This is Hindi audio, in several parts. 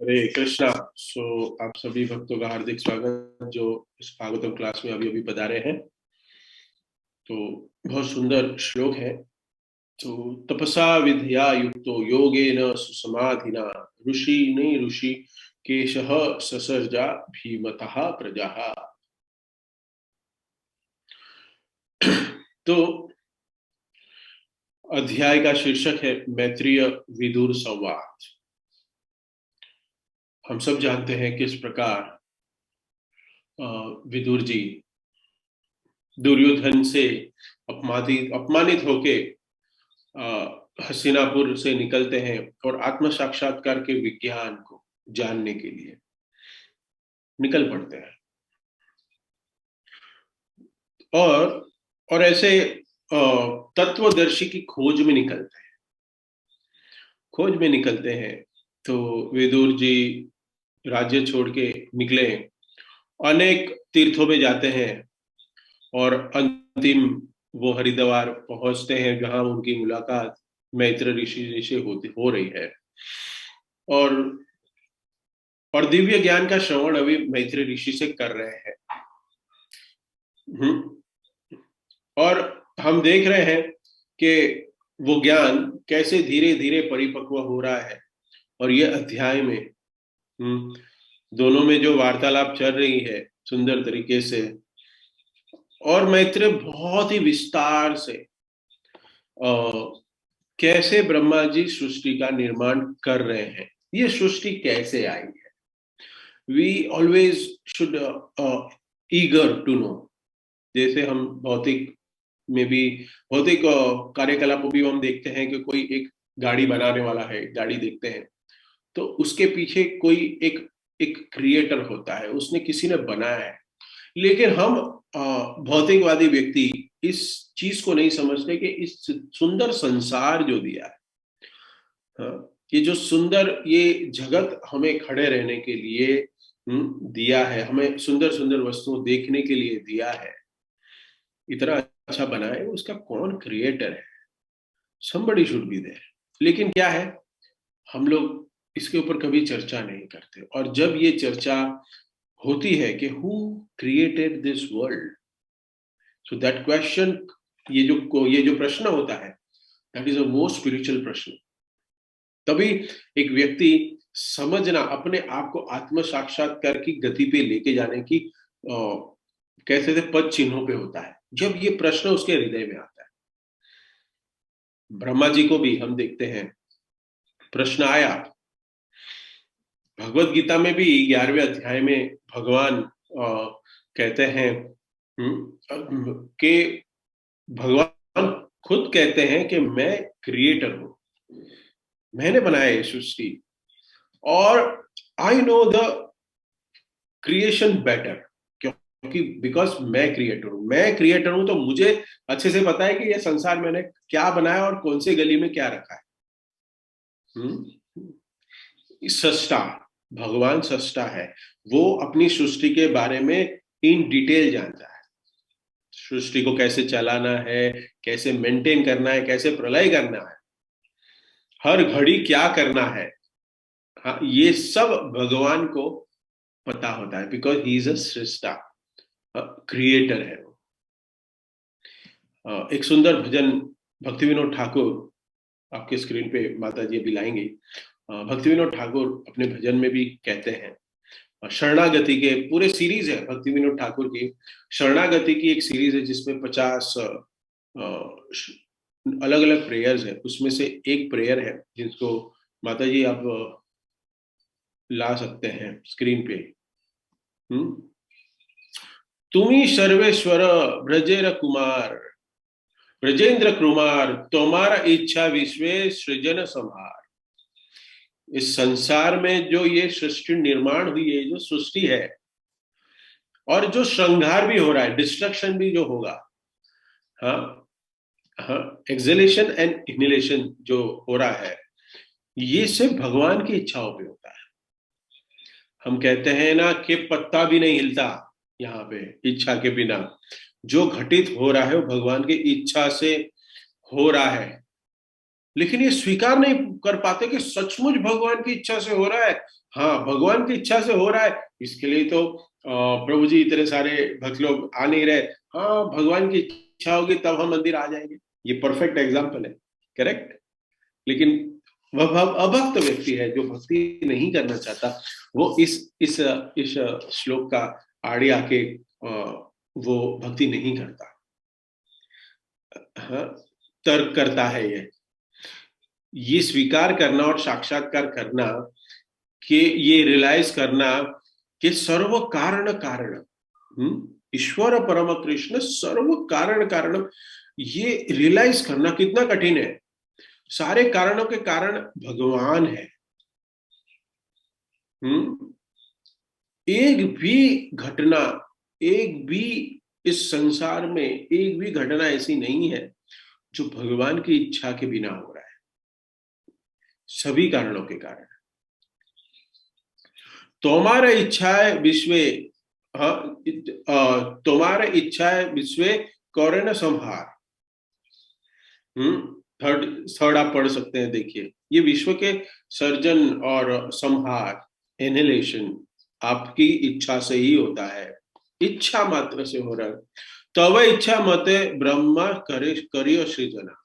हरे कृष्णा। आप सभी भक्तों का हार्दिक स्वागत जो इस भागवतम क्लास में अभी अभी पधारे हैं। तो बहुत सुंदर श्लोक है। तो तपसा विद्या युक्तो योगेन सुसमाधिना ऋषि ने ऋषि केशः ससर्जा भीमतः प्रजा। तो अध्याय का शीर्षक है मैत्रेय विदुर संवाद। हम सब जानते हैं किस प्रकार विदुर जी दुर्योधन से अपमानित अपमानित होके हस्तिनापुर से निकलते हैं और आत्म साक्षात्कार के विज्ञान को जानने के लिए निकल पड़ते हैं। और और ऐसे तत्वदर्शी की खोज में निकलते हैं। तो विदुर जी राज्य छोड़ के निकले, अनेक तीर्थों में जाते हैं और अंतिम वो हरिद्वार पहुंचते हैं जहां उनकी मुलाकात मैत्र ऋषि से हो रही है। और दिव्य ज्ञान का श्रवण अभी मैत्री ऋषि से कर रहे हैं। और हम देख रहे हैं कि वो ज्ञान कैसे धीरे धीरे परिपक्व हो रहा है। और ये अध्याय में दोनों में जो वार्तालाप चल रही है सुंदर तरीके से, और मैत्र बहुत ही विस्तार से कैसे ब्रह्मा जी सृष्टि का निर्माण कर रहे हैं, ये सृष्टि कैसे आई है। We always should eager to know. जैसे हम भौतिक में भी भौतिक कार्यकलापों भी हम देखते हैं कि कोई एक गाड़ी बनाने वाला है, गाड़ी देखते हैं तो उसके पीछे कोई एक एक क्रिएटर होता है, उसने किसी ने बनाया है। लेकिन हम भौतिकवादी व्यक्ति इस चीज को नहीं समझते कि इस सुंदर संसार जो दिया है, ये जो सुंदर ये जगत हमें खड़े रहने के लिए दिया है, हमें सुंदर सुंदर वस्तुओं देखने के लिए दिया है, इतना अच्छा बनाए, उसका कौन क्रिएटर है। somebody should be there। लेकिन क्या है, हम लोग इसके ऊपर कभी चर्चा नहीं करते। और जब ये चर्चा होती है कि who created this world, so that question, ये जो प्रश्न होता है, that is a most spiritual प्रश्न। तभी एक व्यक्ति समझना, अपने आप को आत्म साक्षात्कार की गति पे लेके जाने की कैसे थे पद चिन्हों पे होता है, जब ये प्रश्न उसके हृदय में आता है। ब्रह्मा जी को भी हम देखते हैं, प्रश्न आया भगवत गीता में भी 11वें अध्याय में भगवान कहते हैं कि भगवान खुद कहते हैं कि मैं क्रिएटर हूं, मैंने बनाया ये सृष्टि, और I know the creation better, क्योंकि बिकॉज मैं क्रिएटर हूं तो मुझे अच्छे से पता है कि ये संसार मैंने क्या बनाया और कौन से गली में क्या रखा है। सृष्टा, भगवान सृष्टा है, वो अपनी सृष्टि के बारे में इन डिटेल जानता है। सृष्टि को कैसे चलाना है, कैसे मेंटेन करना है, कैसे प्रलय करना है, हर घड़ी क्या करना है। हाँ, ये सब भगवान को पता होता है, बिकॉज ही इज अ सृष्टा, क्रिएटर है वो। एक सुंदर भजन भक्ति विनोद ठाकुर, आपके स्क्रीन पे माता जी अभी लाएंगे। भक्ति विनोद ठाकुर अपने भजन में भी कहते हैं, शरणागति के पूरे सीरीज है भक्ति विनोद ठाकुर की, शरणागति की एक सीरीज है जिसमें 50 अलग अलग प्रेयर्स है। उसमें से एक प्रेयर है जिसको माता जी आप ला सकते हैं स्क्रीन पे। तुम्ही सर्वेश्वर ब्रजेर कुमार, ब्रजेंद्र कुमार, तुम्हारा इच्छा विश्व सृजन संहार। इस संसार में जो ये सृष्टि निर्माण हुई है, जो सृष्टि है, और जो श्रृंगार भी हो रहा है, डिस्ट्रक्शन भी जो होगा, हाँ हाँ, एक्सलेशन एंड इनहेलेशन जो हो रहा है, ये सिर्फ भगवान की इच्छाओं पे होता है। हम कहते हैं ना कि पत्ता भी नहीं हिलता यहाँ पे इच्छा के बिना। जो घटित हो रहा है वो भगवान की इच्छा से हो रहा है। लेकिन ये स्वीकार नहीं कर पाते कि सचमुच भगवान की इच्छा से हो रहा है। हाँ, भगवान की इच्छा से हो रहा है, इसके लिए तो प्रभु जी इतने सारे भक्त लोग आ नहीं रहे। हाँ, भगवान की इच्छा होगी तब हम मंदिर आ जाएंगे। ये परफेक्ट एग्जाम्पल है, करेक्ट। लेकिन वह अभक्त व्यक्ति है जो भक्ति नहीं करना चाहता, वो इस श्लोक का आड़े आके वो भक्ति नहीं करता। हाँ, तर्क करता है ये स्वीकार करना और साक्षात्कार करना, कि ये रियलाइज करना कि सर्व कारण कारण, ईश्वर परम कृष्ण सर्व कारण कारण, ये रियलाइज करना कितना कठिन है। सारे कारणों के कारण भगवान है। एक भी घटना, एक भी इस संसार में एक भी घटना ऐसी नहीं है जो भगवान की इच्छा के बिना हो रहा है। सभी कारणों के कारण। तुम्हारे इच्छाएं विश्व, हाँ, तुम्हारे इच्छाएं विश्व कौरे न संहार। थर्ड थर्ड आप पढ़ सकते हैं, देखिए, ये विश्व के सर्जन और संहार, एनिलेशन आपकी इच्छा से ही होता है। इच्छा मात्र से हो रहा है। तब इच्छा मते ब्रह्मा करे करियो सृजना।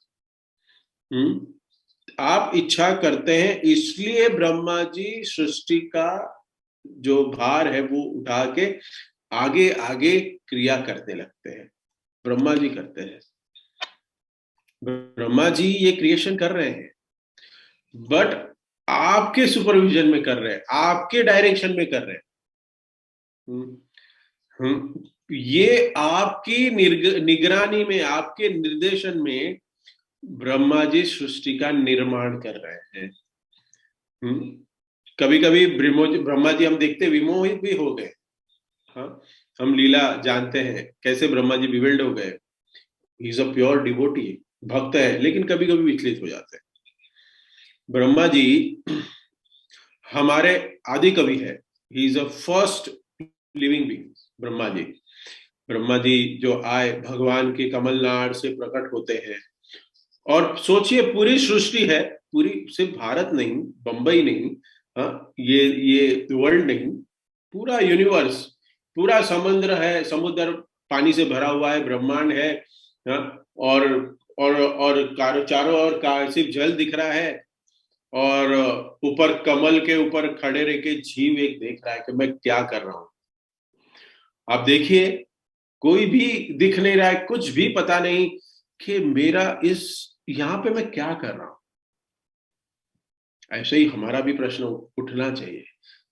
आप इच्छा करते हैं इसलिए ब्रह्मा जी सृष्टि का जो भार है वो उठा के आगे आगे क्रिया करने लगते हैं। ब्रह्मा जी करते हैं, ब्रह्मा जी ये क्रिएशन कर रहे हैं, बट आपके सुपरविजन में कर रहे हैं, आपके डायरेक्शन में कर रहे हैं। ये आपकी निगरानी में, आपके निर्देशन में ब्रह्मा जी सृष्टि का निर्माण कर रहे हैं। कभी कभी ब्रह्मा जी हम देखते विमोहित भी हो गए। हाँ, हम लीला जानते हैं कैसे ब्रह्मा जी बिविल्ड हो गए। ही इज अ प्योर डिवोटी, भक्त है, लेकिन कभी कभी विचलित हो जाते हैं। ब्रह्मा जी हमारे आदि कवि है। He is a first living being. Brahma ji, Brahma ji जो आए भगवान के कमलनाड़ से प्रकट होते हैं। और सोचिए, पूरी सृष्टि है, पूरी, सिर्फ भारत नहीं, बंबई नहीं, हाँ, ये वर्ल्ड नहीं, पूरा यूनिवर्स, पूरा समुद्र है, समुद्र पानी से भरा हुआ है, ब्रह्मांड है, हाँ, और चारों ओर का सिर्फ जल दिख रहा है। और ऊपर कमल के ऊपर खड़े रह के जीव एक देख रहा है कि मैं क्या कर रहा हूं। आप देखिए, कोई भी दिख नहीं रहा है, कुछ भी पता नहीं कि मेरा इस यहां पे मैं क्या कर रहा हूं। ऐसे ही हमारा भी प्रश्न उठना चाहिए।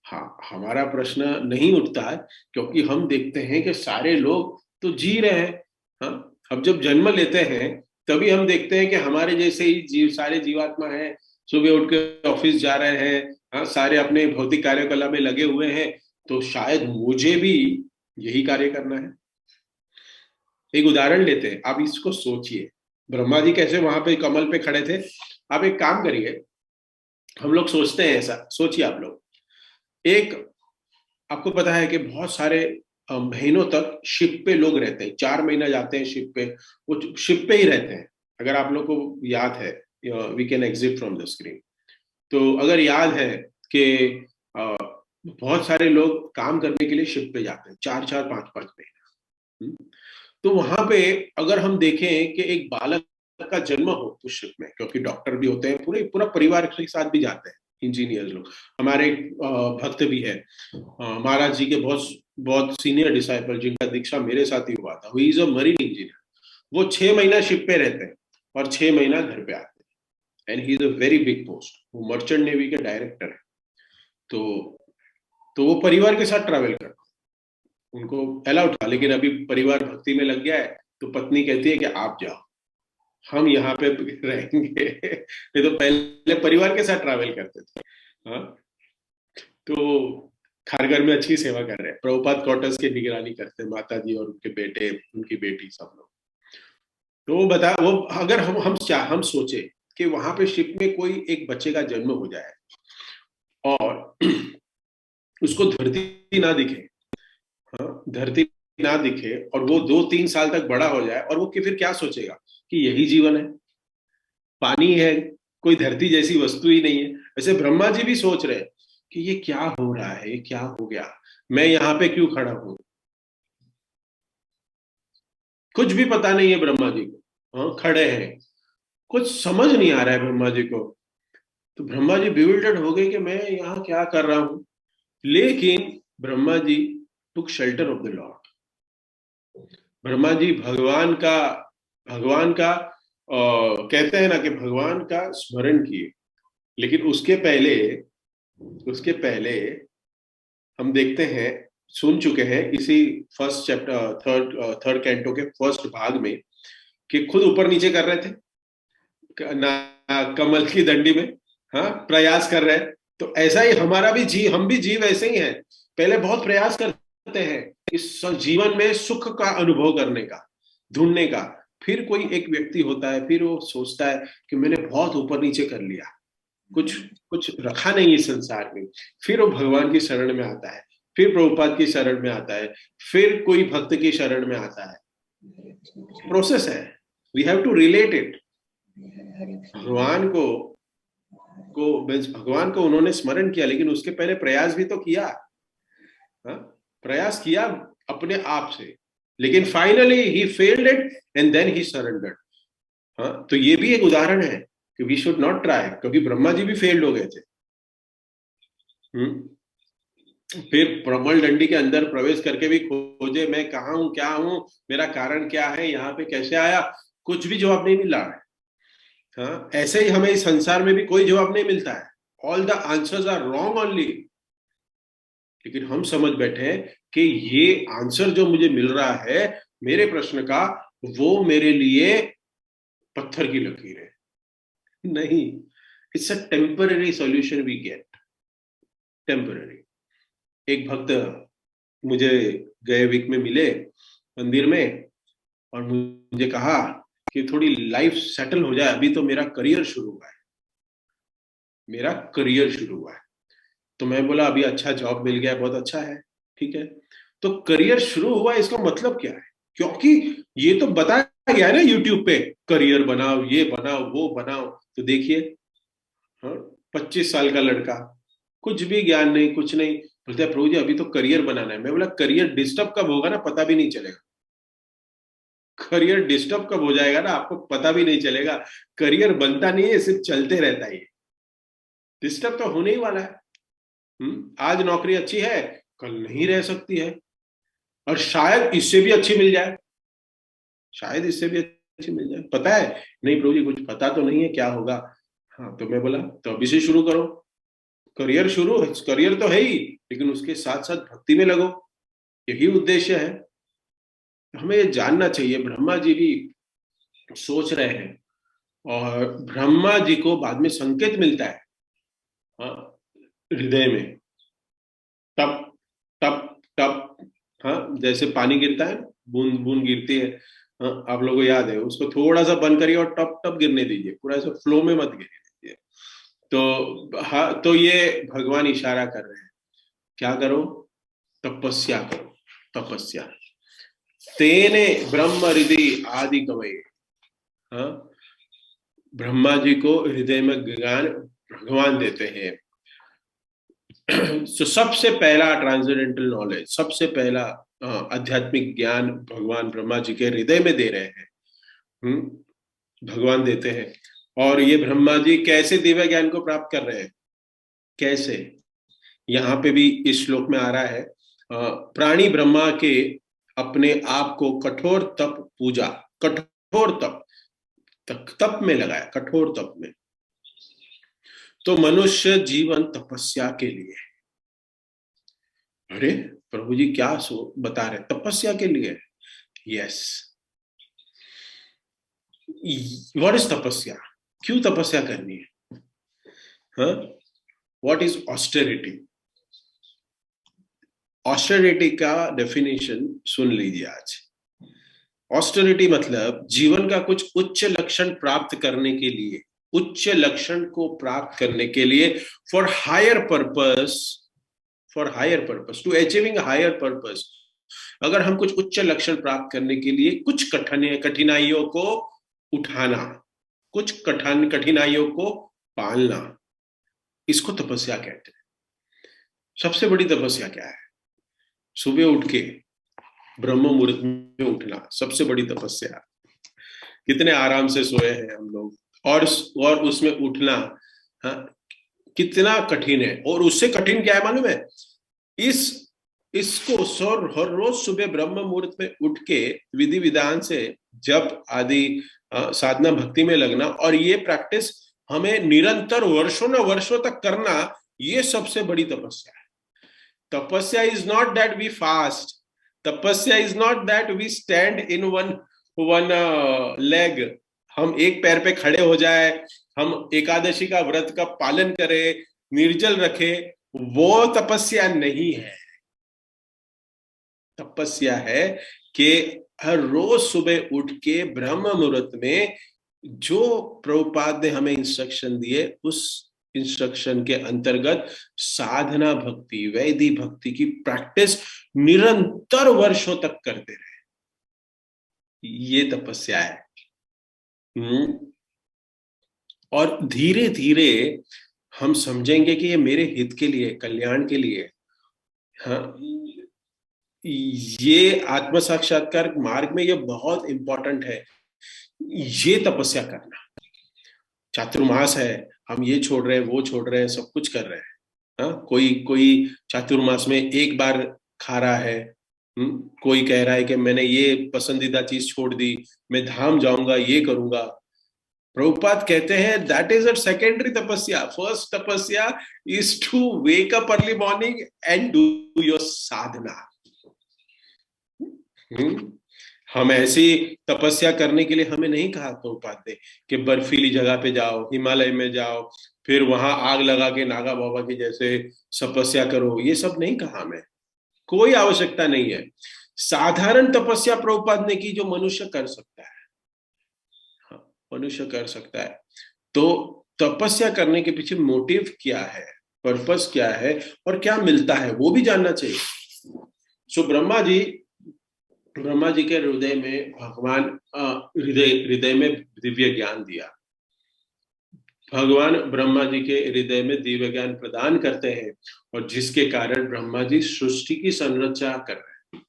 हाँ, हमारा प्रश्न नहीं उठता है क्योंकि हम देखते हैं कि सारे लोग तो जी रहे हैं। हाँ, अब जब जन्म लेते हैं तभी हम देखते हैं कि हमारे जैसे ही जीव, सारे जीवात्मा हैं, सुबह उठ के ऑफिस जा रहे हैं, हाँ, सारे अपने भौतिक कार्यकलाप में लगे हुए हैं। तो शायद मुझे भी यही कार्य करना है। एक उदाहरण लेते हैं, आप इसको सोचिए, ब्रह्मा जी कैसे वहां पे कमल पे खड़े थे। आप एक काम करिए, हम लोग सोचते हैं ऐसा, सोचिए आप लोग, एक, आपको पता है कि बहुत सारे महीनों तक शिप पे लोग रहते हैं, 4 महीना जाते हैं शिप पे, वो शिप पे ही रहते हैं। अगर आप लोग को याद है, we can exit from the screen, तो अगर याद है कि बहुत सारे लोग काम करने के लिए शिप पे जाते हैं, 4 4 5 5 महीना। तो वहां पे अगर हम देखें कि एक बालक का जन्म हो उस शिप में, क्योंकि डॉक्टर भी होते हैं, पूरे पूरा परिवार के साथ भी जाते हैं, इंजीनियर लोग, हमारे भक्त भी है, महाराज जी के बहुत बहुत सीनियर डिसाइपल जिनका दीक्षा मेरे साथ ही हुआ था, ही इज अ मरीन इंजीनियर। वो 6 महीना शिप पे रहते हैं और 6 महीना घर पे आते हैं, and he is a very big post, वो मर्चेंट नेवी के डायरेक्टर है। तो वो परिवार के साथ ट्रैवल करते हैं, उनको अलाउड था, लेकिन अभी परिवार भक्ति में लग गया है, तो पत्नी कहती है कि आप जाओ, हम यहाँ पे रहेंगे। नहीं तो पहले परिवार के साथ ट्रैवल करते थे। हाँ, तो खारगर में अच्छी सेवा कर रहे हैं, प्रभुपाद क्वार्टर्स की निगरानी करते हैं, माता जी और उनके बेटे, उनकी बेटी, सब लोग। तो वो बता, वो अगर हम सोचे कि वहां पे शिप में कोई एक बच्चे का जन्म हो जाए और उसको धरती ना दिखे, हाँ, धरती ना दिखे, और वो 2 3 साल तक बड़ा हो जाए, और वो कि फिर क्या सोचेगा कि यही जीवन है, पानी है, कोई धरती जैसी वस्तु ही नहीं है। वैसे ब्रह्मा जी भी सोच रहे हैं कि ये क्या हो रहा है, ये क्या हो गया, मैं यहाँ पे क्यों खड़ा हूं। कुछ भी पता नहीं है ब्रह्मा जी को, हाँ खड़े हैं, कुछ समझ नहीं आ रहा है ब्रह्मा जी को। तो ब्रह्मा जी बिविल्डर्ड हो गए कि मैं यहाँ क्या कर रहा हूं। लेकिन Brahma ji took shelter of the lord. Brahma ji भगवान का कहते हैं ना कि भगवान का स्मरण किए। लेकिन उसके पहले हम देखते हैं, सुन चुके हैं इसी फर्स्ट चैप्टर थर्ड कैंटो के फर्स्ट भाग में कि खुद ऊपर नीचे कर रहे थे कमल की दंडी में, हाँ प्रयास कर रहे हैं। तो ऐसा ही हमारा भी हम भी जीव ऐसे ही हैं। पहले बहुत प्रयास करते हैं इस जीवन में सुख का अनुभव करने का, ढूंढने का। फिर कोई एक व्यक्ति होता है, फिर वो सोचता है कि मैंने बहुत ऊपर नीचे कर लिया, कुछ कुछ रखा नहीं इस संसार में। फिर वो भगवान की शरण में आता है, फिर प्रभुपाद की शरण में आता है, फिर कोई भक्त की शरण में आता है। प्रोसेस है, we have to relate it. भगवान भगवान को उन्होंने स्मरण किया, लेकिन उसके पहले प्रयास भी तो किया। हाँ? प्रयास किया अपने आप से, लेकिन finally he failed it and then he surrendered. हाँ, तो ये भी एक उदाहरण है कि वी शुड नॉट ट्राई। कभी ब्रह्मा जी भी फेल्ड हो गए थे। फिर प्रमल डंडी के अंदर प्रवेश करके भी खोजे, मैं कहाँ हूं, क्या हूं, मेरा कारण क्या है, यहाँ पे कैसे आया, कुछ भी जवाब नहीं मिला है। हाँ, ऐसे ही हमें इस संसार में भी कोई जवाब नहीं मिलता है। All the answers are wrong only. लेकिन हम समझ बैठे हैं कि ये आंसर जो मुझे मिल रहा है मेरे प्रश्न का, वो मेरे लिए पत्थर की लकीर है। नहीं, it's a temporary solution we get, temporary. एक भक्त मुझे गए वीक में मिले मंदिर में, और मुझे कहा कि थोड़ी लाइफ सेटल हो जाए, अभी तो मेरा करियर शुरू हुआ है, मेरा करियर शुरू हुआ है। तो मैं बोला अभी अच्छा जॉब मिल गया, बहुत अच्छा है, ठीक है। तो करियर शुरू हुआ इसका मतलब क्या है, क्योंकि ये तो बताया गया है ना यूट्यूब पे, करियर बनाओ, ये बनाओ, वो बनाओ। तो देखिए, हाँ, 25 साल का लड़का, कुछ भी ज्ञान नहीं, कुछ नहीं, बोलते हैं प्रभु जी अभी तो करियर बनाना है। मैं बोला करियर डिस्टर्ब कब होगा ना, पता भी नहीं चलेगा। करियर डिस्टर्ब कब हो जाएगा ना, आपको पता भी नहीं चलेगा। करियर बनता नहीं है, सिर्फ चलते रहता है। डिस्टर्ब तो होने ही वाला है। आज नौकरी अच्छी है, कल नहीं रह सकती है, और शायद इससे भी अच्छी मिल जाए, शायद इससे भी अच्छी मिल जाए। पता है नहीं प्रभु जी, कुछ पता तो नहीं है क्या होगा। हाँ, तो मैं बोला तो अभी से शुरू करो, करियर शुरू, करियर तो है ही, लेकिन उसके साथ साथ भक्ति में लगो, यही उद्देश्य है। हमें ये जानना चाहिए, ब्रह्मा जी भी सोच रहे हैं, और ब्रह्मा जी को बाद में संकेत मिलता है, हाँ, हृदय में, टप टप टप। हाँ, जैसे पानी गिरता है, बूंद बूंद गिरती है। हाँ, आप लोगों को याद है, उसको थोड़ा सा बंद करिए और टप टप गिरने दीजिए, पूरा ऐसा फ्लो में मत गिरने दीजिए। तो हाँ, तो ये भगवान इशारा कर रहे हैं, क्या करो, तपस्या करो, तपस्या। तेने ब्रह्म हृदय आदि कवये। हाँ, ब्रह्मा जी को हृदय में ज्ञान भगवान देते हैं। तो सबसे पहला ट्रांसेंडेंटल नॉलेज, सबसे पहला आध्यात्मिक ज्ञान भगवान ब्रह्मा जी के हृदय में दे रहे हैं। भगवान देते हैं। और ये ब्रह्मा जी कैसे दिव्य ज्ञान को प्राप्त कर रहे हैं, कैसे, यहाँ पे भी इस श्लोक में आ रहा है, प्राणी ब्रह्मा के अपने आप को कठोर तप पूजा, कठोर तप, तप में लगाया, कठोर तप में। तो मनुष्य जीवन तपस्या के लिए। अरे प्रभु जी क्या बता रहे, तपस्या के लिए। यस, व्हाट इज तपस्या, क्यों तपस्या करनी है, हाँ, व्हाट इज ऑस्टेरिटी। ऑस्टेरिटी का डेफिनेशन सुन लीजिए आज। ऑस्टेरिटी मतलब जीवन का कुछ उच्च लक्षण प्राप्त करने के लिए, उच्च लक्षण को प्राप्त करने के लिए, for higher purpose, for higher purpose, to achieving higher purpose. अगर हम कुछ उच्च लक्षण प्राप्त करने के लिए कुछ कठिनाइयों को उठाना, कुछ कठिनाइयों को पालना, इसको तपस्या कहते हैं। सबसे बड़ी तपस्या क्या है? सुबह उठ के ब्रह्म मुहूर्त में उठना सबसे बड़ी तपस्या। कितने आराम से सोए हैं हम लोग, और उसमें उठना, हाँ, कितना कठिन है। और उससे कठिन क्या है मालूम है? इस इसको हर रोज सुबह ब्रह्म मुहूर्त में उठ के विधि विधान से जप आदि साधना भक्ति में लगना, और ये प्रैक्टिस हमें निरंतर वर्षों न वर्षों तक करना, ये सबसे बड़ी तपस्या है। Tapasya is not that we fast, tapasya is not that we stand in one one leg, हम एक पैर पे खड़े हो जाए, हम एकादशी का व्रत का पालन करें, निर्जल रखे, वो तपस्या नहीं है। तपस्या है कि हर रोज सुबह उठ के ब्रह्म मुहूर्त में जो प्रभुपाद ने हमें इंस्ट्रक्शन दिए, उस इंस्ट्रक्शन के अंतर्गत साधना भक्ति, वैदिक भक्ति की प्रैक्टिस निरंतर वर्षों तक करते रहे, ये तपस्या है। और धीरे धीरे हम समझेंगे कि ये मेरे हित के लिए, कल्याण के लिए, हाँ, ये आत्म साक्षात्कार मार्ग में ये बहुत इंपॉर्टेंट है, ये तपस्या करना। चातुर्मास है, हम ये छोड़ रहे हैं, वो छोड़ रहे हैं, सब कुछ कर रहे हैं। हाँ, कोई कोई चातुर्मास में एक बार खा रहा है, कोई कह रहा है कि मैंने ये पसंदीदा चीज छोड़ दी, मैं धाम जाऊंगा, ये करूंगा। प्रभुपाद कहते हैं that is a secondary tapasya, first tapasya is to wake up early morning and do your sadhana. हम ऐसी तपस्या करने के लिए हमें नहीं कहा प्रभुपाद ने कि बर्फीली जगह पे जाओ, हिमालय में जाओ, फिर वहां आग लगा के नागा बाबा की जैसे तपस्या करो, ये सब नहीं कहा हमें, कोई आवश्यकता नहीं है। साधारण तपस्या प्रभुपाद ने की जो मनुष्य कर सकता है, हाँ, मनुष्य कर सकता है। तो तपस्या करने के पीछे मोटिव क्या है, पर्पस क्या है, और क्या मिलता है, वो भी जानना चाहिए। सो ब्रह्मा जी के हृदय में भगवान हृदय में दिव्य ज्ञान दिया। भगवान ब्रह्मा जी के हृदय में दिव्य ज्ञान प्रदान करते हैं, और जिसके कारण ब्रह्मा जी सृष्टि की संरचना कर रहे हैं,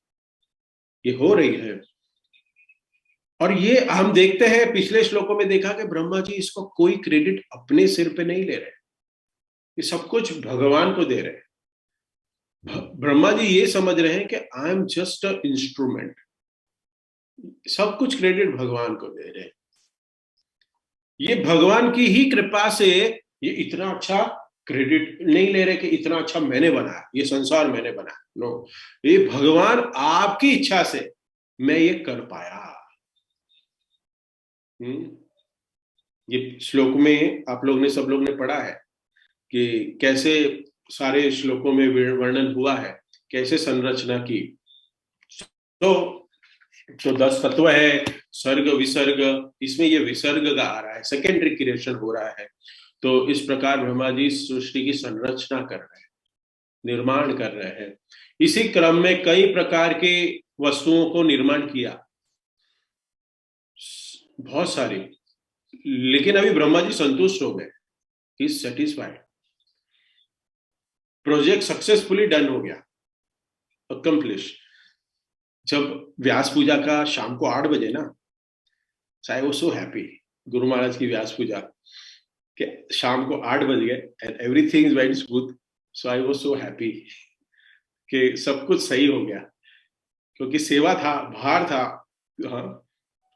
ये हो रही है। और ये हम देखते हैं, पिछले श्लोकों में देखा कि ब्रह्मा जी इसको कोई क्रेडिट अपने सिर पे नहीं ले रहे, ये सब कुछ भगवान को दे रहे हैं। ब्रह्मा जी ये समझ रहे हैं कि I am just a instrument, सब कुछ क्रेडिट भगवान को दे रहे हैं। ये भगवान की ही कृपा से ये इतना अच्छा क्रेडिट नहीं ले रहे कि इतना अच्छा मैंने बनाया, ये संसार मैंने बनाया, नो, ये भगवान आपकी इच्छा से मैं ये कर पाया। ये श्लोक में आप लोग ने, सब लोग ने पढ़ा है कि कैसे सारे श्लोकों में वर्णन हुआ है, कैसे संरचना की। तो 10 तत्व है, सर्ग विसर्ग, इसमें ये विसर्ग का आ रहा है, सेकेंडरी क्रिएशन हो रहा है। तो इस प्रकार ब्रह्मा जी सृष्टि की संरचना कर रहे हैं, निर्माण कर रहे हैं। इसी क्रम में कई प्रकार की वस्तुओं को निर्माण किया, बहुत सारी, लेकिन अभी ब्रह्मा जी संतुष्ट हो गए, he is satisfied, project successfully done हो गया, अकम्प्लिश। जब व्यास पूजा का शाम को 8 बजे ना, आई was so happy, Guru Maharaj की व्यास पूजा के शाम को 8 बज गए and everything went smooth, so I was so happy कि सब कुछ सही हो गया, क्योंकि सेवा था, भार था, हाँ,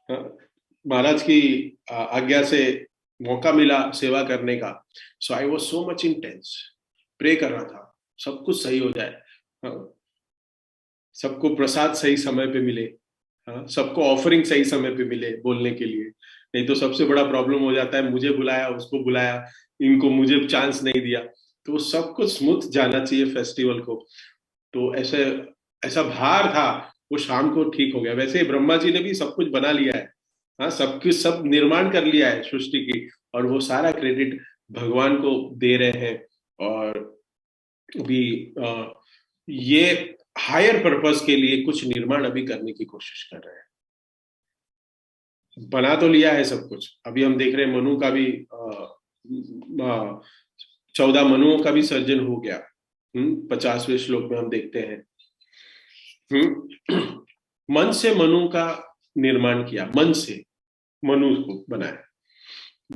हाँ, महाराज की आज्ञा से मौका मिला सेवा करने का। So I was so much intense, pray कर रहा था सब कुछ सही हो जाए, हाँ, सबको प्रसाद सही समय पे मिले, हाँ, सबको ऑफरिंग सही समय पे मिले बोलने के लिए। नहीं तो सबसे बड़ा प्रॉब्लम हो जाता है, मुझे बुलाया, उसको बुलाया, इनको मुझे चांस नहीं दिया। तो सब कुछ स्मूथ जाना चाहिए फेस्टिवल को। तो ऐसे ऐसा भार था, वो शाम को ठीक हो गया। वैसे ही ब्रह्मा जी ने भी सब कुछ बना लिया है, हाँ, सब कुछ, सब निर्माण कर लिया है सृष्टि की, और वो सारा क्रेडिट भगवान को दे रहे हैं। और भी ये हायर पर्पस के लिए कुछ निर्माण अभी करने की कोशिश कर रहे हैं। बना तो लिया है सब कुछ, अभी हम देख रहे हैं मनु का भी 14 मनुओं का भी सर्जन हो गया। 50वें श्लोक में हम देखते हैं। मन से मनु का निर्माण किया, मन से मनु को बनाया।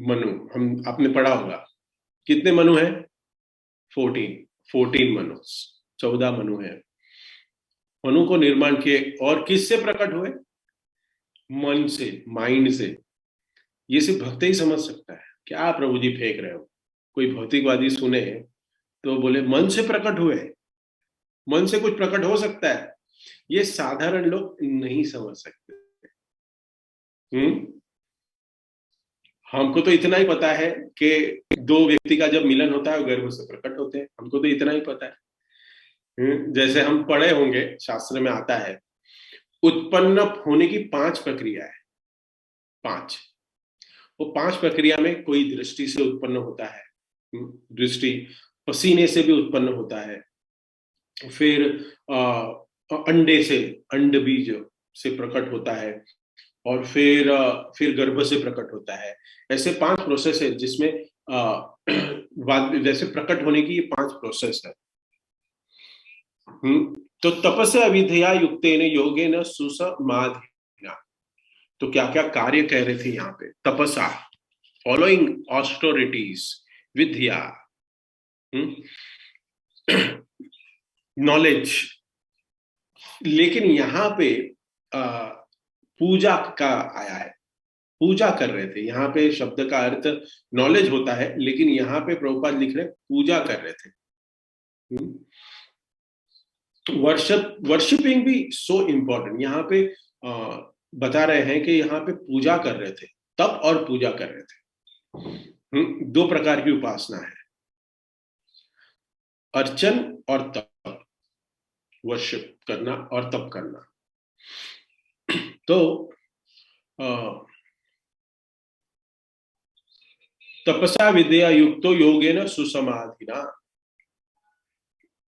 मनु हम आपने पढ़ा होगा, कितने मनु हैं? 14 मनु, 14 मनु है। मनु को निर्माण किए और किससे प्रकट हुए? मन से, माइंड से। ये सिर्फ भक्त ही समझ सकता है। क्या प्रभु जी फेंक रहे हो? कोई भौतिकवादी सुने तो बोले मन से प्रकट हुए, मन से कुछ प्रकट हो सकता है? ये साधारण लोग नहीं समझ सकते। हमको तो इतना ही पता है कि दो व्यक्ति का जब मिलन होता है वो गर्भ से प्रकट होते हैं, हमको तो इतना ही पता है। जैसे हम पढ़े होंगे, शास्त्र में आता है उत्पन्न होने की 5 प्रक्रिया है। 5, वो 5 प्रक्रिया में कोई दृष्टि से उत्पन्न होता है, दृष्टि, पसीने से भी उत्पन्न होता है, फिर अंडे से, अंड बीज से प्रकट होता है, और फिर गर्भ से प्रकट होता है। ऐसे 5 प्रोसेस है जिसमें जैसे प्रकट होने की ये 5 प्रोसेस है। तो तपस्या विधिया युक्तेन योगेन सुसमाधिना। तो क्या क्या कार्य कह रहे थे यहाँ पे? तपसा, फॉलोइंग ऑस्टोरिटीज, विद्या, नॉलेज। लेकिन यहाँ पे पूजा का आया है, पूजा कर रहे थे। यहाँ पे शब्द का अर्थ नॉलेज होता है, लेकिन यहाँ पे प्रभुपाद लिख रहे पूजा कर रहे थे। वर्शिपिंग भी सो इम्पोर्टेंट। यहाँ पे बता रहे हैं कि यहाँ पे पूजा कर रहे थे, तप और पूजा कर रहे थे। 2 प्रकार की उपासना है, अर्चन और तप, वर्शिप करना और तप करना। तो तपसा विद्या युक्तो योगेन सुसमाधिना।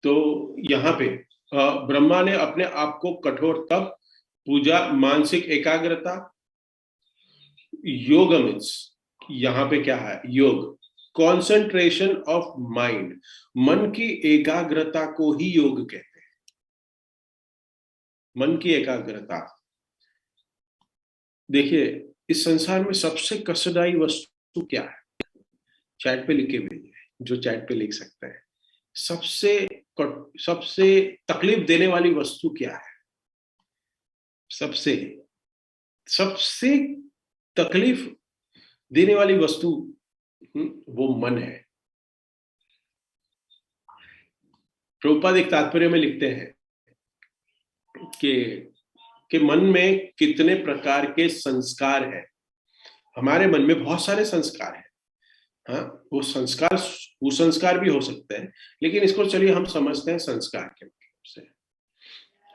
तो यहाँ पे ब्रह्मा ने अपने आप को कठोर तप, पूजा, मानसिक एकाग्रता, योग मीन्स यहाँ पे क्या है? योग, कॉन्सेंट्रेशन ऑफ माइंड, मन की एकाग्रता को ही योग कहते हैं। मन की एकाग्रता। देखिए, इस संसार में सबसे कष्टदायी वस्तु क्या है? चैट पे लिख के भेजिए, जो चैट पे लिख सकते हैं। सबसे तकलीफ देने वाली वस्तु क्या है? सबसे तकलीफ देने वाली वस्तु वो मन है। प्रभुपाद एक तात्पर्य में लिखते हैं कि मन में कितने प्रकार के संस्कार हैं। हमारे मन में बहुत सारे संस्कार हैं। हाँ, वो संस्कार कुसंस्कार भी हो सकते हैं, लेकिन इसको चलिए हम समझते हैं संस्कार के मतलब से।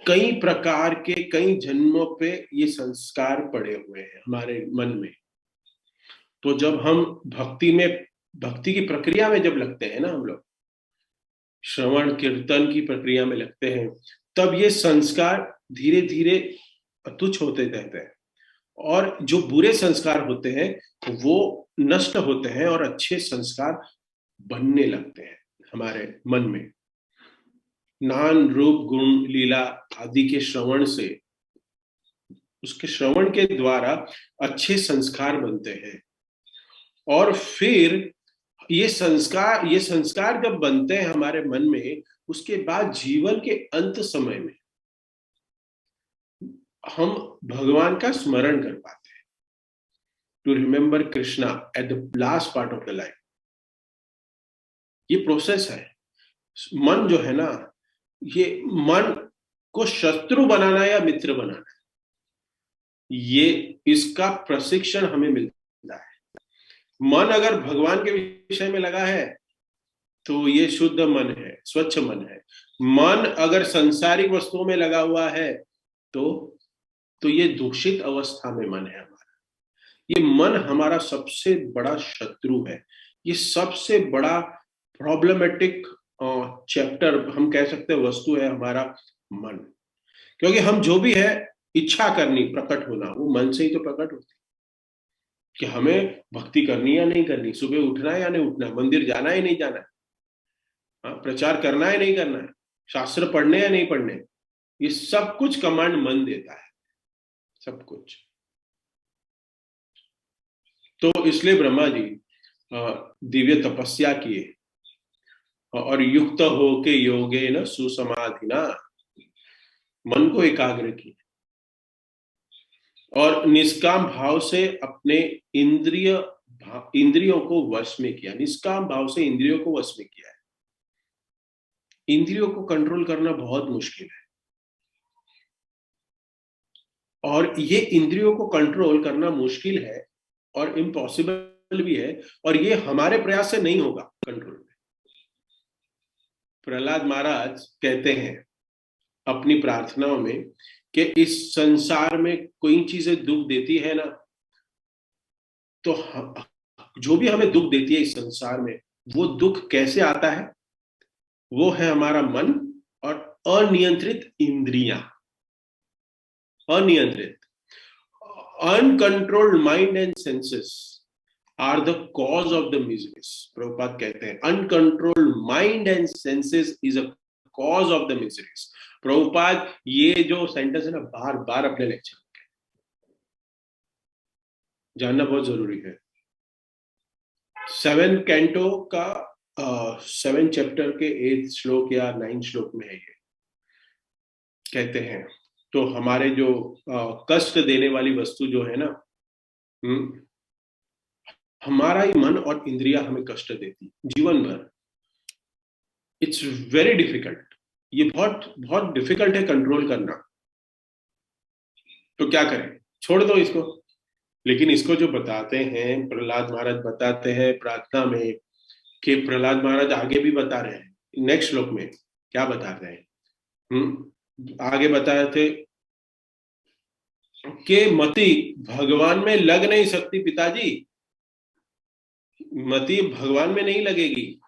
कई प्रकार के, कई जन्मों पे ये संस्कार पड़े हुए हैं हमारे मन में। तो जब हम भक्ति की प्रक्रिया में जब लगते हैं ना, हम लोग श्रवण कीर्तन की प्रक्रिया में लगते हैं, तब ये संस्कार धीरे धीरे तुच्छ होते रहते हैं, और जो बुरे संस्कार होते हैं वो नष्ट होते हैं और अच्छे संस्कार बनने लगते हैं हमारे मन में। नाम रूप गुण लीला आदि के श्रवण से, उसके श्रवण के द्वारा अच्छे संस्कार बनते हैं। और फिर ये संस्कार जब बनते हैं हमारे मन में, उसके बाद जीवन के अंत समय में हम भगवान का स्मरण कर पाते हैं। To remember Krishna at the last part of the life. ये प्रोसेस है। मन जो है ना, ये मन को शत्रु बनाना या मित्र बनाना, ये इसका प्रशिक्षण हमें मिलता है। मन अगर भगवान के विषय में लगा है तो ये शुद्ध मन है, स्वच्छ मन है। मन अगर सांसारिक वस्तुओं में लगा हुआ है तो ये दूषित अवस्था में मन है हमारा। ये मन हमारा सबसे बड़ा शत्रु है। ये सबसे बड़ा प्रॉब्लमेटिक चैप्टर हम कह सकते हैं, वस्तु है हमारा मन। क्योंकि हम जो भी है, इच्छा करनी, प्रकट होना, वो मन से ही तो प्रकट होती है। कि हमें भक्ति करनी या नहीं करनी, सुबह उठना है या नहीं उठना, मंदिर जाना है नहीं जाना, हाँ, प्रचार करना है नहीं करना है, शास्त्र पढ़ने या नहीं पढ़ने, ये सब कुछ कमांड मन देता है, सब कुछ। तो इसलिए ब्रह्मा जी दिव्य तपस्या किए और युक्त होके योगे न सुसमाधिना, मन को एकाग्र किए और निष्काम भाव से अपने इंद्रियों को वश में किया। निष्काम भाव से इंद्रियों को वश में किया है। इंद्रियों को कंट्रोल करना बहुत मुश्किल है, और ये इंद्रियों को कंट्रोल करना मुश्किल है और इम्पॉसिबल भी है, और ये हमारे प्रयास से नहीं होगा कंट्रोल में। प्रहलाद महाराज कहते हैं अपनी प्रार्थनाओं में कि इस संसार में कोई चीजें दुख देती है ना, तो जो भी हमें दुख देती है इस संसार में, वो दुख कैसे आता है? वो है हमारा मन और अनियंत्रित इंद्रियां। अनियंत्रित, uncontrolled mind and senses are the cause of the miseries. Prabhupada कहते हैं uncontrolled mind and senses is a cause of the miseries. Prabhupada ये जो सेंटेंस है ना, बार बार अपने लेक्चर जानना बहुत जरूरी है। 7 कैंटो का 7 चैप्टर के 8 श्लोक या 9 श्लोक में है ये, कहते हैं तो हमारे जो कष्ट देने वाली वस्तु जो है ना, हमारा ही मन और इंद्रिया हमें कष्ट देती जीवन भर। इट्स वेरी डिफिकल्ट, ये बहुत बहुत डिफिकल्ट है कंट्रोल करना। तो क्या करें? छोड़ दो इसको। लेकिन इसको जो बताते हैं प्रहलाद महाराज, बताते हैं प्रार्थना में, कि प्रहलाद महाराज आगे भी बता रहे हैं नेक्स्ट श्लोक में। क्या बता रहे हैं? आगे बताए थे कि मति भगवान में लग नहीं सकती पिताजी, मति भगवान में नहीं लगेगी,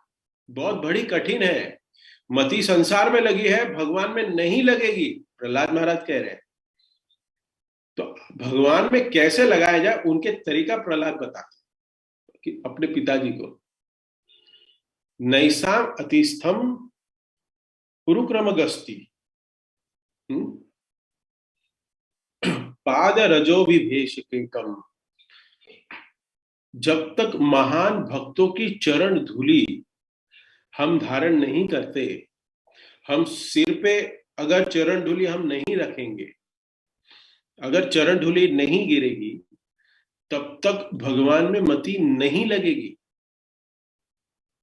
बहुत बड़ी कठिन है। मति संसार में लगी है, भगवान में नहीं लगेगी, प्रहलाद महाराज कह रहे हैं। तो भगवान में कैसे लगाया जाए, उनके तरीका प्रहलाद बताते कि अपने पिताजी को नैसाम अतिस्थम कुरुक्रम गस्ती पाद रजो विभेश कम। जब तक महान भक्तों की चरण धूली हम धारण नहीं करते, हम सिर पे अगर चरण धूली हम नहीं रखेंगे, अगर चरण धूली नहीं गिरेगी, तब तक भगवान में मति नहीं लगेगी,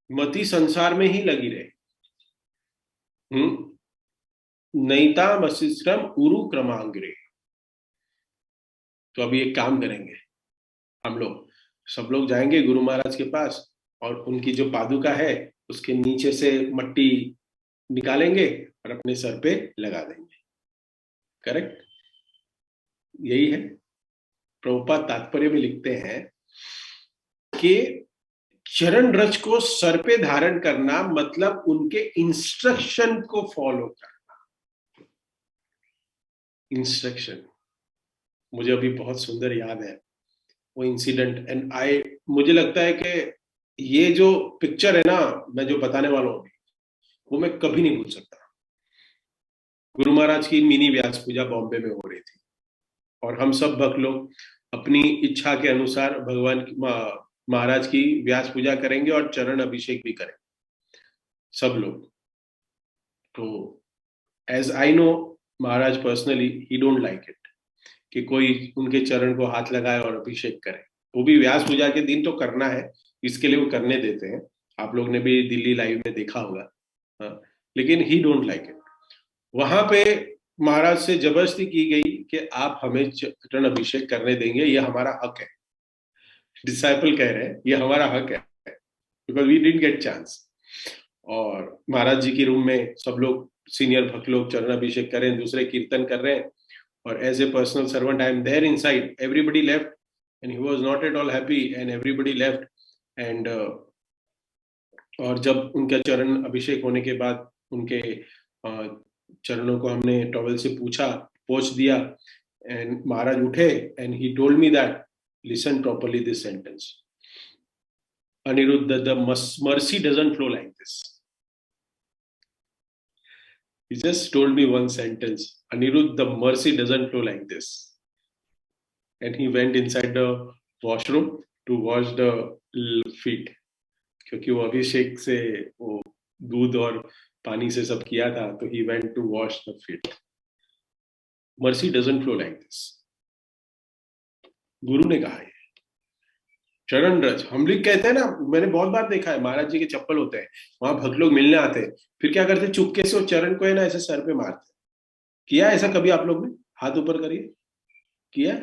मति संसार में ही लगी रहे। नैता वशिष्ठम उरु क्रमांग्रे। तो अभी एक काम करेंगे, हम लोग सब लोग जाएंगे गुरु महाराज के पास और उनकी जो पादुका है उसके नीचे से मट्टी निकालेंगे और अपने सर पे लगा देंगे। करेक्ट, यही है। प्रभुपाद तात्पर्य में लिखते हैं कि चरण रज को सर पे धारण करना मतलब उनके इंस्ट्रक्शन को फॉलो करना। इंस्ट्रक्शन मुझे अभी बहुत सुंदर याद है वो इंसिडेंट, एंड मुझे लगता है कि ये जो पिक्चर है ना मैं जो बताने वाला हूं वो मैं कभी नहीं भूल सकता। गुरु महाराज की मिनी व्यास पूजा बॉम्बे में हो रही थी और हम सब भक्त लोग अपनी इच्छा के अनुसार भगवान महाराज की व्यास पूजा करेंगे और चरण अभिषेक भी करेंगे सब लोग। तो as I know Maharaj personally he don't like it कि कोई उनके चरण को हाथ लगाए और अभिषेक करे, वो भी व्यास पूजा के दिन तो करना है, इसके लिए वो करने देते हैं। आप लोग ने भी दिल्ली लाइव में देखा होगा। हाँ, लेकिन ही डोंट लाइक इट। वहां पे महाराज से जबरदस्ती की गई कि आप हमें चरण अभिषेक करने देंगे, ये हमारा हक है। डिसाइपल कह रहे हैं ये हमारा हक है, because we didn't get chance. और महाराज जी के रूम में सब लोग सीनियर भक्त लोग चरण अभिषेक कर रहे हैं, दूसरे कीर्तन कर रहे हैं, और as a personal servant I am there inside. Everybody left and he was not at all happy and everybody left and और जब उनका चरण अभिषेक होने के बाद उनके चरणों को हमने टॉवल से पोंछ दिया, एंड महाराज उठे and he told me that Listen properly this sentence. Aniruddha, the mercy doesn't flow like this. He just told me one sentence. Aniruddha, the mercy doesn't flow like this. And he went inside the washroom to wash the feet. क्योंकि वो अभिषेक से वो दूध और पानी से सब किया था, तो he went to wash the feet. Mercy doesn't flow like this. गुरु ने कहा है चरण रज. हम लोग कहते हैं ना, मैंने बहुत बार देखा है, महाराज जी के चप्पल होते हैं, वहां भक्त लोग मिलने आते हैं, फिर क्या करते, चुपके से वो चरण को है ना ऐसे सर पे मारते. किया ऐसा कभी आप लोग ने? हाथ ऊपर करिए. किया?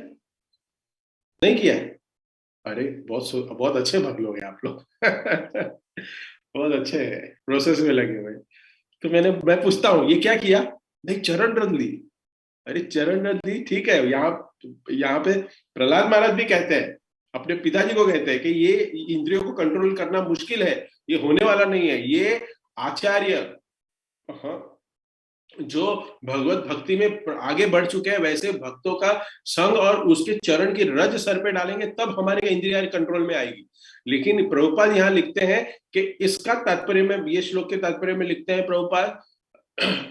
नहीं किया? अरे बहुत अच्छे भक्त लोग हैं आप लोग. बहुत अच्छे हैं, प्रोसेस में लगे हुए. तो मैं पूछता हूँ ये क्या किया? नहीं, चरण रज ली. अरे चरण रज ली ठीक है. यहाँ पे प्रहलाद महाराज भी कहते हैं, अपने पिताजी को कहते हैं कि ये इंद्रियों को कंट्रोल करना मुश्किल है, ये होने वाला नहीं है. ये आचार्य जो भगवत भक्ति में आगे बढ़ चुके हैं, वैसे भक्तों का संग और उसके चरण की रज सर पे डालेंगे, तब हमारे इंद्रियां कंट्रोल में आएगी. लेकिन प्रभुपाद यहाँ लिखते हैं कि इसका तात्पर्य में, ये श्लोक के तात्पर्य में लिखते हैं प्रभुपाद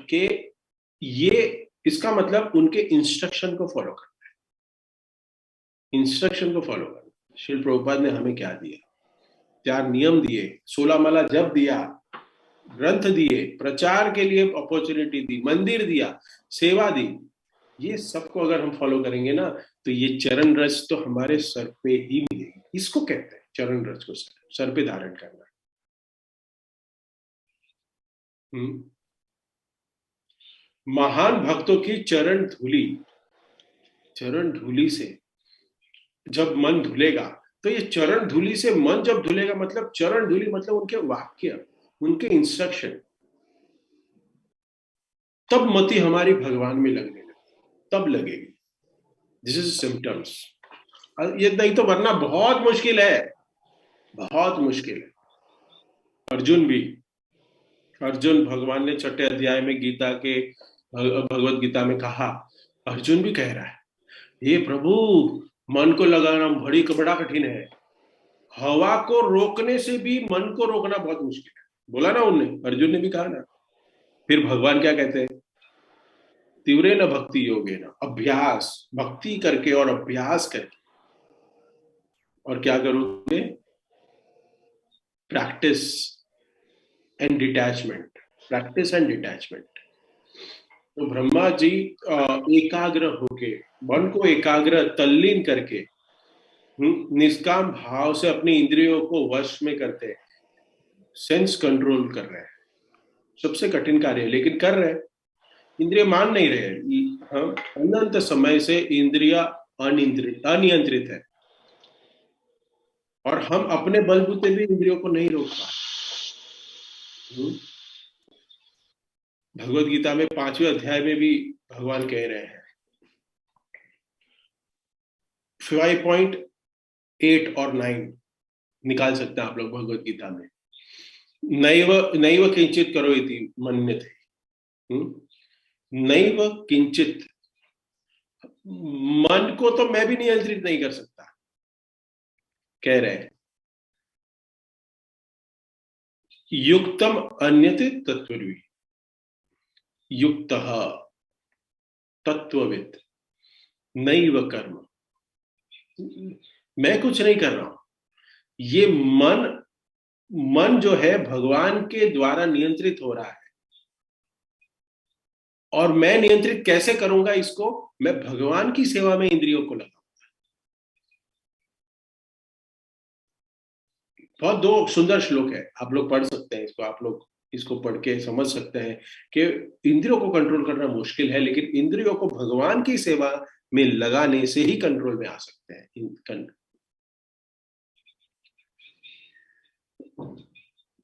कि ये इसका मतलब उनके इंस्ट्रक्शन को फॉलो करना है. इंस्ट्रक्शन को फॉलो करना. श्री प्रभुपाद ने हमें क्या दिया? 4 नियम दिए, 16 माला जप दिया, ग्रंथ दिए, प्रचार के लिए अपॉर्चुनिटी दी, मंदिर दिया, सेवा दी. ये सबको अगर हम फॉलो करेंगे ना, तो ये चरण रज तो हमारे सर पे ही मिलेगी. इसको कहते हैं चरण रज को सर पे धारण करना. महान भक्तों की चरण धूली से जब मन धुलेगा, तो ये चरण धूली से मन जब धुलेगा, मतलब चरण धूली मतलब उनके वाक्य, उनके इंस्ट्रक्शन, तब मति हमारी भगवान में लगने लगे, तब लगेगी. This is symptoms. ये नहीं तो वरना बहुत मुश्किल है, बहुत मुश्किल है. अर्जुन भगवान ने 6ठे अध्याय में गीता के भगवत गीता में कहा, अर्जुन भी कह रहा है, हे प्रभु मन को लगाना बड़ा कठिन है. हवा को रोकने से भी मन को रोकना बहुत मुश्किल है. बोला ना उनने, अर्जुन ने भी कहा ना. फिर भगवान क्या कहते हैं? तीव्रेन भक्ति योगेन, अभ्यास, भक्ति करके और अभ्यास करके. और क्या करोगे? Practice and detachment. तो ब्रह्मा जी एकाग्र होके, मन को एकाग्र तल्लीन करके, निष्काम भाव से अपनी इंद्रियों को वश में करते हैं, सेंस कंट्रोल कर रहे हैं. सबसे कठिन कार्य है, लेकिन कर रहे हैं. इंद्रिय मान नहीं रहे. हम अनंत समय से इंद्रिया अनियंत्रित है, और हम अपने बलबूते भी इंद्रियों को नहीं रोक पा. भगवत गीता में 5वें अध्याय में भी भगवान कह रहे हैं, 5.8 और 9 निकाल सकते हैं आप लोग भगवत गीता में. नैव किंचित करो इति मन्यते. नैव किंचित, मन को तो मैं भी नियंत्रित नहीं कर सकता, कह रहे हैं. युक्तम अन्यते तत्ववी, युक्त तत्वविद नैव कर्म. मैं कुछ नहीं कर रहा हूं. ये मन जो है भगवान के द्वारा नियंत्रित हो रहा है. और मैं नियंत्रित कैसे करूंगा इसको? मैं भगवान की सेवा में इंद्रियों को लगाऊंगा. बहुत 2 सुंदर श्लोक है, आप लोग पढ़ सकते हैं इसको. आप लोग इसको पढ़ के समझ सकते हैं कि इंद्रियों को कंट्रोल करना मुश्किल है, लेकिन इंद्रियों को भगवान की सेवा में लगाने से ही कंट्रोल में आ सकते हैं.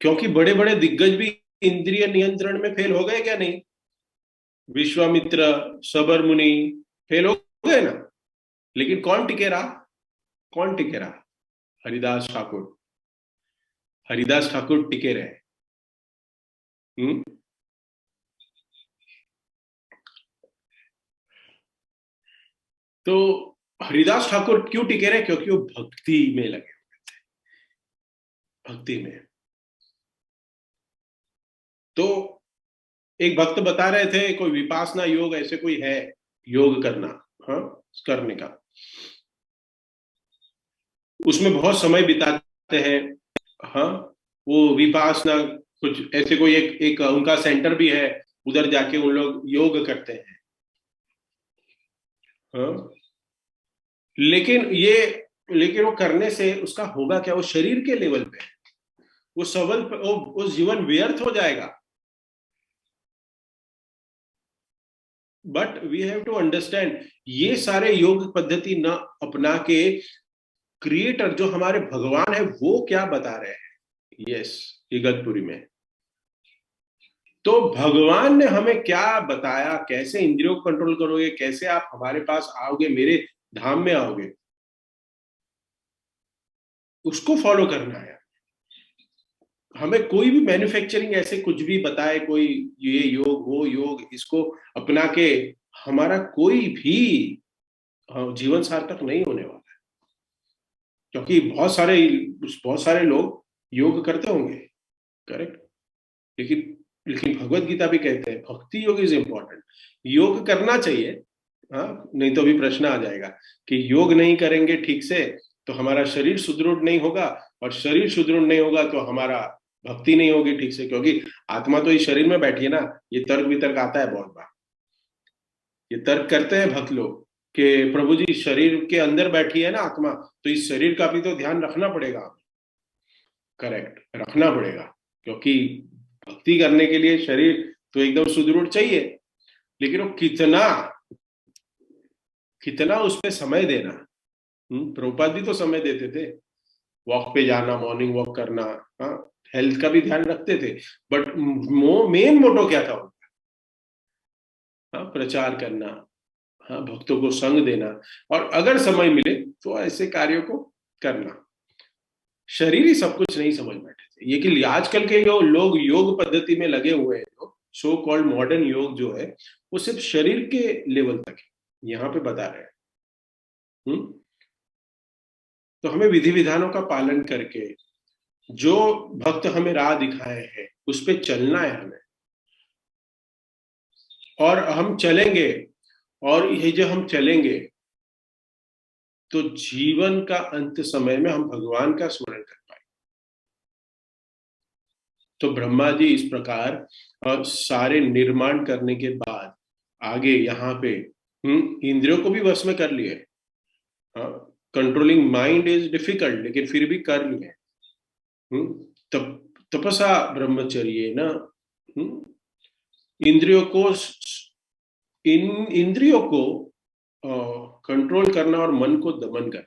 क्योंकि बड़े बड़े दिग्गज भी इंद्रिय नियंत्रण में फेल हो गए, क्या नहीं? विश्वामित्र, सबर मुनि फेल हो गए ना. लेकिन कौन टिके रहा? हरिदास ठाकुर टिके रहे. तो हरिदास ठाकुर क्यों टिके रहे? क्योंकि वो भक्ति में लगे हुए थे, भक्ति में। तो एक भक्त बता रहे थे कोई विपासना योग ऐसे कोई है, योग करना, हाँ, करने का, उसमें बहुत समय बिताते हैं, हाँ, वो विपासना कुछ ऐसे कोई एक एक उनका सेंटर भी है, उधर जाके उन लोग योग करते हैं, हाँ। लेकिन वो करने से उसका होगा क्या? वो शरीर के लेवल पे वो सबल वो जीवन व्यर्थ हो जाएगा। But we have to understand, ये सारे योग पद्धति न अपना के क्रिएटर जो हमारे भगवान है वो क्या बता रहे हैं, यस, इगतपुरी में। तो भगवान ने हमें क्या बताया, कैसे इंद्रियों को कंट्रोल करोगे, कैसे आप हमारे पास आओगे, मेरे धाम में आओगे, उसको फॉलो करना है। हमें कोई भी मैन्युफैक्चरिंग ऐसे कुछ भी बताए, कोई ये योग वो योग, इसको अपना के हमारा कोई भी जीवन सार्थक नहीं होने वाला है। क्योंकि बहुत सारे लोग योग करते होंगे, करेक्ट, लेकिन लेकिन भगवत गीता भी कहते हैं भक्ति योग इज इंपॉर्टेंट, योग करना चाहिए, हाँ, नहीं तो अभी प्रश्न आ जाएगा कि योग नहीं करेंगे ठीक से तो हमारा शरीर सुदृढ़ नहीं होगा, और शरीर सुदृढ़ नहीं होगा तो हमारा भक्ति नहीं होगी ठीक से, क्योंकि आत्मा तो इस शरीर में बैठी है ना। ये तर्क वितर्क आता है बहुत बार, ये तर्क करते हैं भक्त लोग कि प्रभु जी शरीर के अंदर बैठी है ना आत्मा, तो इस शरीर का भी तो ध्यान रखना पड़ेगा। करेक्ट, रखना पड़ेगा, क्योंकि भक्ति करने के लिए शरीर तो एकदम सुदृढ़ चाहिए, लेकिन वो कितना कितना उस पर समय देना। प्रभुपाद भी तो समय देते थे, वॉक पे जाना, मॉर्निंग वॉक करना, हाँ, हेल्थ का भी ध्यान रखते थे, बट मेन मोटो क्या था उनका? हाँ, प्रचार करना, हाँ, भक्तों को संग देना, और अगर समय मिले तो ऐसे कार्यों को करना। शरीर ही सब कुछ नहीं समझ बैठे थे ये, कि आजकल के जो लोग योग पद्धति में लगे हुए हैं, जो सो कॉल्ड मॉडर्न योग जो है, वो सिर्फ शरीर के लेवल तक है, यहाँ पे बता रहे हैं। तो हमें विधि विधानों का पालन करके जो भक्त हमें राह दिखाए हैं उस पे चलना है हमें, और हम चलेंगे, और ये जो हम चलेंगे तो जीवन का अंत समय में हम भगवान का स्मरण कर पाएंगे। तो ब्रह्मा जी इस प्रकार सारे निर्माण करने के बाद आगे यहाँ पे इंद्रियों को भी वश में कर लिए। कंट्रोलिंग माइंड इज डिफिकल्ट, लेकिन फिर भी कर लिए। तपसा ब्रह्मचर्य ना, इंद्रियों को इंद्रियों को कंट्रोल करना और मन को दमन करना,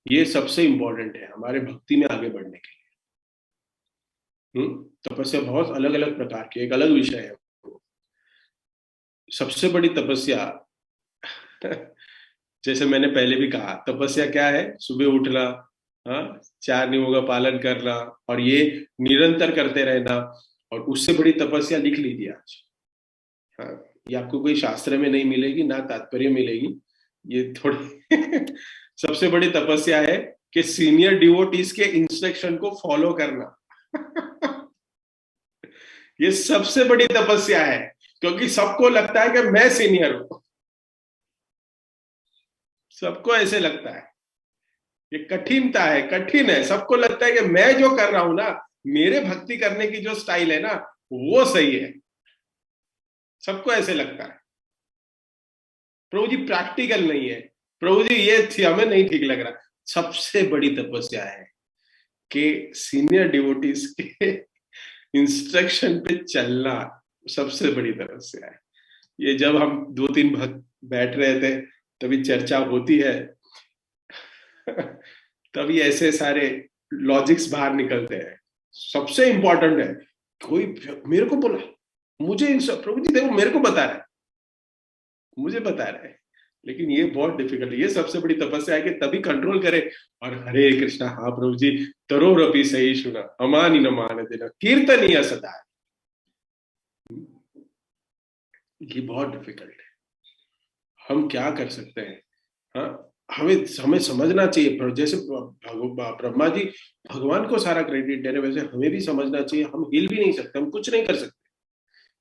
ये सबसे इंपॉर्टेंट है हमारे भक्ति में आगे बढ़ने के लिए। तपस्या बहुत अलग अलग प्रकार की, एक अलग विषय है। सबसे बड़ी तपस्या जैसे मैंने पहले भी कहा, तपस्या क्या है? सुबह उठना, हाँ, चार नियमों का पालन करना, और ये निरंतर करते रहना। और उससे बड़ी तपस्या लिख लीजिए आज, हाँ, ये आपको कोई शास्त्र में नहीं मिलेगी, ना तात्पर्य मिलेगी, ये थोड़ी सबसे बड़ी तपस्या है कि सीनियर डिवोटीज के इंस्ट्रक्शन को फॉलो करना। ये सबसे बड़ी तपस्या है, क्योंकि सबको लगता है कि मैं सीनियर हूं, सबको ऐसे लगता है। ये कठिनता है, कठिन है, सबको लगता है कि मैं जो कर रहा हूं ना, मेरे भक्ति करने की जो स्टाइल है ना, वो सही है, सबको ऐसे लगता है। प्रभु जी प्रैक्टिकल नहीं है, प्रभु जी ये हमें नहीं ठीक लग रहा। सबसे बड़ी तपस्या है कि सीनियर डिवोटीज के इंस्ट्रक्शन पे चलना, सबसे बड़ी तपस्या है। ये जब हम दो तीन भक्त बैठ रहे थे तभी चर्चा होती है तभी ऐसे सारे लॉजिक्स बाहर निकलते हैं। सबसे इंपॉर्टेंट है, कोई मेरे को बोला, मुझे इन सब, प्रभु जी देखो मेरे को बता रहा है, मुझे बता रहा है, लेकिन ये बहुत डिफिकल्ट है। ये सबसे बड़ी तपस्या है कि तभी कंट्रोल करे। और हरे कृष्णा, हाँ प्रभु जी, तरोरपि सही सुना अमानी न मान देना कीर्तनीय सदा है, ये बहुत डिफिकल्ट है। हम क्या कर सकते हैं हाँ, हमें हमें समझना चाहिए, जैसे ब्रह्मा जी भगवान को सारा क्रेडिट दे रहे, वैसे हमें भी समझना चाहिए हम हिल भी नहीं सकते, हम कुछ नहीं कर सकते,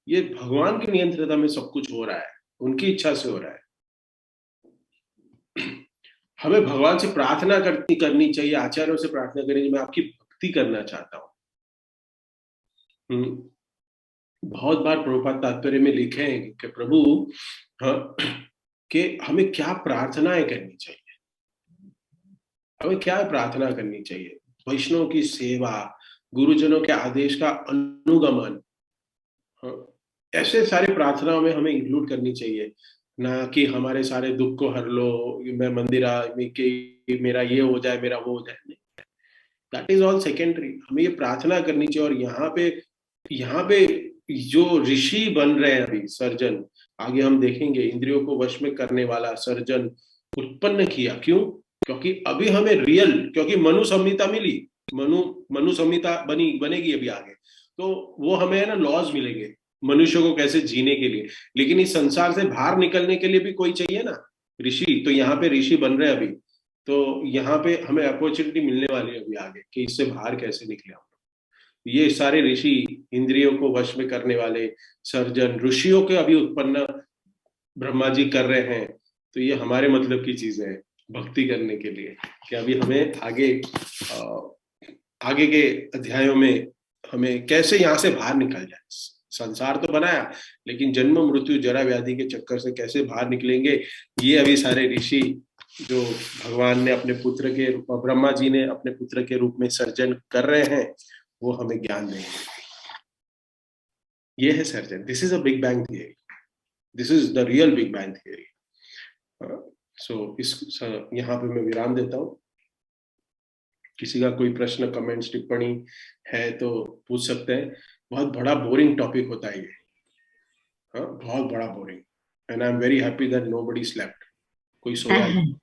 ये भगवान की नियंत्रणा में सब कुछ हो रहा है, उनकी इच्छा से हो रहा है। हमें भगवान से प्रार्थना करनी चाहिए, आचार्यों से प्रार्थना करनी चाहिए, मैं आपकी भक्ति करना चाहता हूँ। बहुत बार प्रभुपाद तात्पर्य में लिखे हैं कि प्रभु, हाँ, कि हमें क्या प्रार्थनाएं करनी चाहिए, हमें क्या प्रार्थना करनी चाहिए। वैष्णव की सेवा, गुरुजनों के आदेश का अनुगमन, हाँ, ऐसे सारे प्रार्थनाओं में हमें इंक्लूड करनी चाहिए। ना कि हमारे सारे दुख को हर लो, मैं मंदिर के मेरा ये हो जाए, मेरा वो हो जाए, दैट इज ऑल सेकेंडरी। हमें ये प्रार्थना करनी चाहिए। और यहाँ पे जो ऋषि बन रहे हैं अभी सर्जन, आगे हम देखेंगे, इंद्रियों को वश में करने वाला सर्जन उत्पन्न किया। क्यों? क्योंकि अभी हमें रियल, क्योंकि मनु संहिता मिली, मनु मनु संहिता बनेगी अभी आगे, तो वो हमें है ना लॉज मिलेंगे मनुष्य को कैसे जीने के लिए। लेकिन इस संसार से बाहर निकलने के लिए भी कोई चाहिए ना, ऋषि। तो यहाँ पे ऋषि बन रहे हैं अभी, तो यहाँ पे हमें अपॉर्चुनिटी मिलने वाली है अभी आगे कि इससे बाहर कैसे निकले हम लोग। ये सारे ऋषि, इंद्रियों को वश में करने वाले सर्जन, ऋषियों के अभी उत्पन्न ब्रह्मा जी कर रहे हैं। तो ये हमारे मतलब की चीजें हैं भक्ति करने के लिए, कि अभी हमें आगे के अध्यायों में हमें कैसे यहाँ से बाहर निकल जाए। संसार तो बनाया, लेकिन जन्म मृत्यु जरा व्याधि के चक्कर से कैसे बाहर निकलेंगे, ये अभी सारे ऋषि जो भगवान ने अपने पुत्र के रूप, ब्रह्मा जी ने अपने पुत्र के रूप में सर्जन कर रहे हैं, वो हमें ज्ञान देंगे। ये है सर्जन, this is a big bang theory, this is the real big bang theory. So इस यहाँ पे मैं विराम देता हूँ। किसी का कोई प्रश्न, कमेंट्स, टिप्पणी है तो पूछ सकते हैं। बहुत बड़ा बोरिंग टॉपिक होता है ये, हाँ, बहुत बड़ा boring. And I am very happy that nobody slept, कोई सोया नहीं।